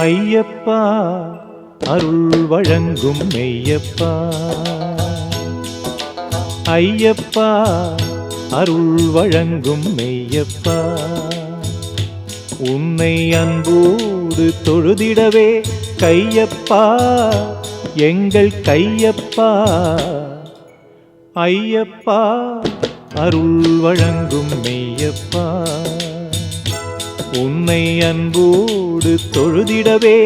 ஐயப்பா அருள் வழங்கும் மெய்யப்பா, ஐயப்பா அருள் வழங்கும் மெய்யப்பா, உன்னை அன்போடு தொழுதிடவே கையப்பா எங்கள் கையப்பா, ஐயப்பா அருள் வழங்கும் மெய்யப்பா, உன்னை அன்போடு தொழுதிடவே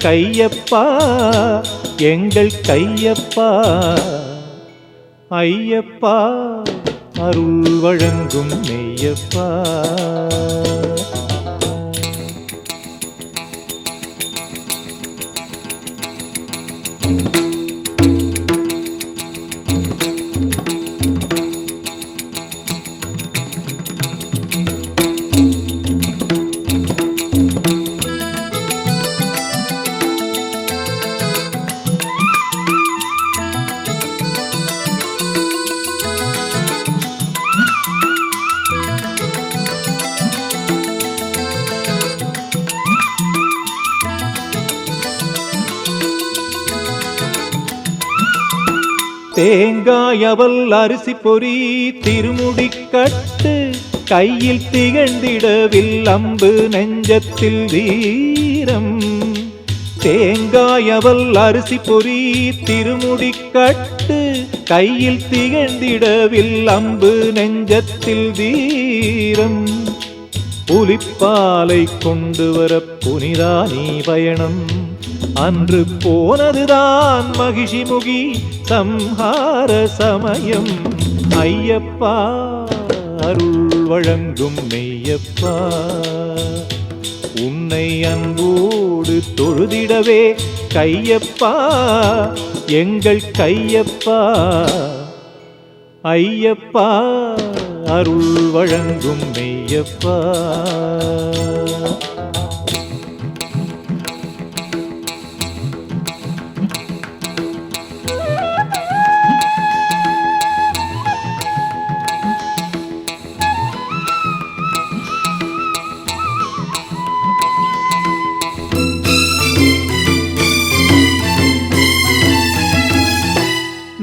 கையப்பா எங்கள் கையப்பா, ஐயப்பா அருள் வழங்கும் மெய்யப்பா. தேங்காய் அவல் அரிசி பொறி திருமுடி கட்டு, கையில் திகழ்ந்திடவில் அம்பு நெஞ்சத்தில் வீரம். தேங்காய் அவல் அரிசி பொறி திருமுடி கட்டு, கையில் திகழ்ந்திடவில் அம்பு நெஞ்சத்தில் வீரம். புலிப்பாலை கொண்டு வர புனிதா நீ பயணம், அன்று போனதுதான் மகிழ்ச்சிமுகி சம்ஹார சமயம். ஐயப்பா அருள் வழங்கும் மெய்யப்பா, உன்னை அன்போடு தொழுதிடவே கையப்பா எங்கள் கையப்பா, ஐயப்பா அருள் வழங்கும் மெய்யப்பா.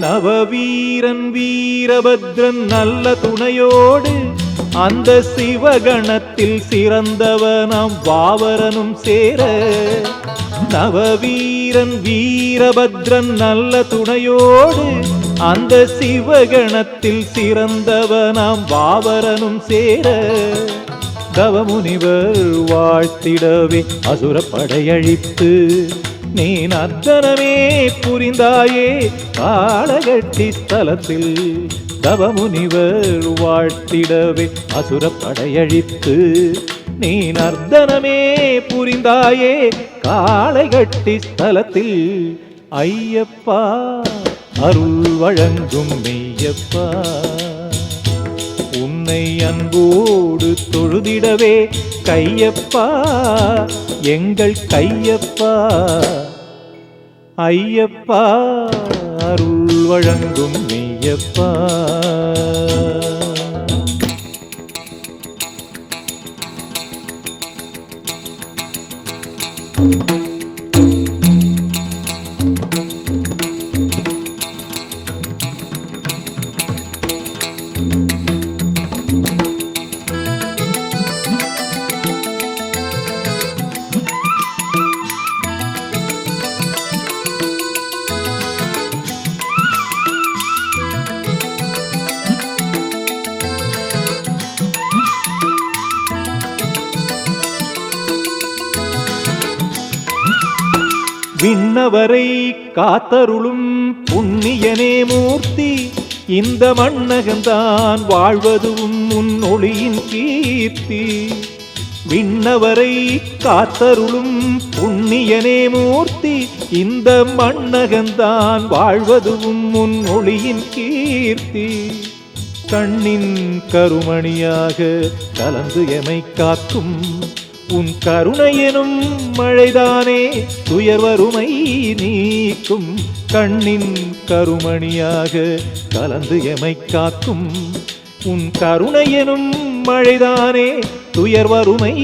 நவவீரன் வீரபத்ரன் நல்ல துணையோடு, அந்த சிவகணத்தில் சிறந்தவனாம் வாவரனும் சேர. நவவீரன் வீரபத்ரன் நல்ல துணையோடு, அந்த சிவகணத்தில் சிறந்தவனாம் வாவரனும் சேர. தவமுனிவர் வாழ்த்திடவே அசுர படையழித்து, நீ நர்த்தனமே புரிந்தாயே காளகட்டி ஸ்தலத்தில். தவமுனிவர் வாழ்த்திடவே அசுர படையழித்து, நீ நர்த்தனமே புரிந்தாயே காளகட்டி ஸ்தலத்தில். ஐயப்பா அருள் வழங்கும் மெய்யப்பா, உன்னை அன்போடு தொழுதிடவே கையப்பா எங்கள் கையப்பா, ஐயப்பா அருள் வழங்கும் மெய்யப்பா. விண்ணவரை காத்தருளும் புண்ணியனே மூர்த்தி, இந்த மண்ணகந்தான் வாழ்வதும் உன் ஒளியின் கீர்த்தி. விண்ணவரை காத்தருளும் புண்ணியனே மூர்த்தி, இந்த மண்ணகந்தான் வாழ்வதும் உன் ஒளியின் கீர்த்தி. கண்ணின் கருமணியாக கலந்து எமை காக்கும் உன் கருணையெனும் மழைதானே துயர் வறுமை நீக்கும். கண்ணின் கருமணியாக கலந்து எமை காக்கும் உன் கருணையெனும் மழைதானே துயர் வறுமை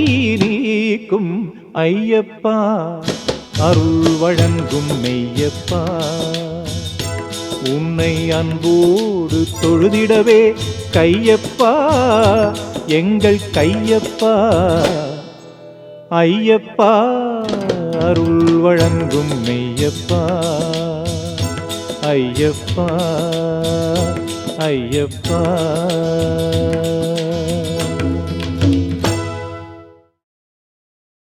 நீக்கும் ஐயப்பா அருள் வழங்கும் மெய்யப்பா உன்னை அன்போடு தொழுதிடவே கையப்பா எங்கள் கையப்பா ஐயப்பா அருள் வழங்கும் மெய்யப்பா ஐயப்பா ஐயப்பா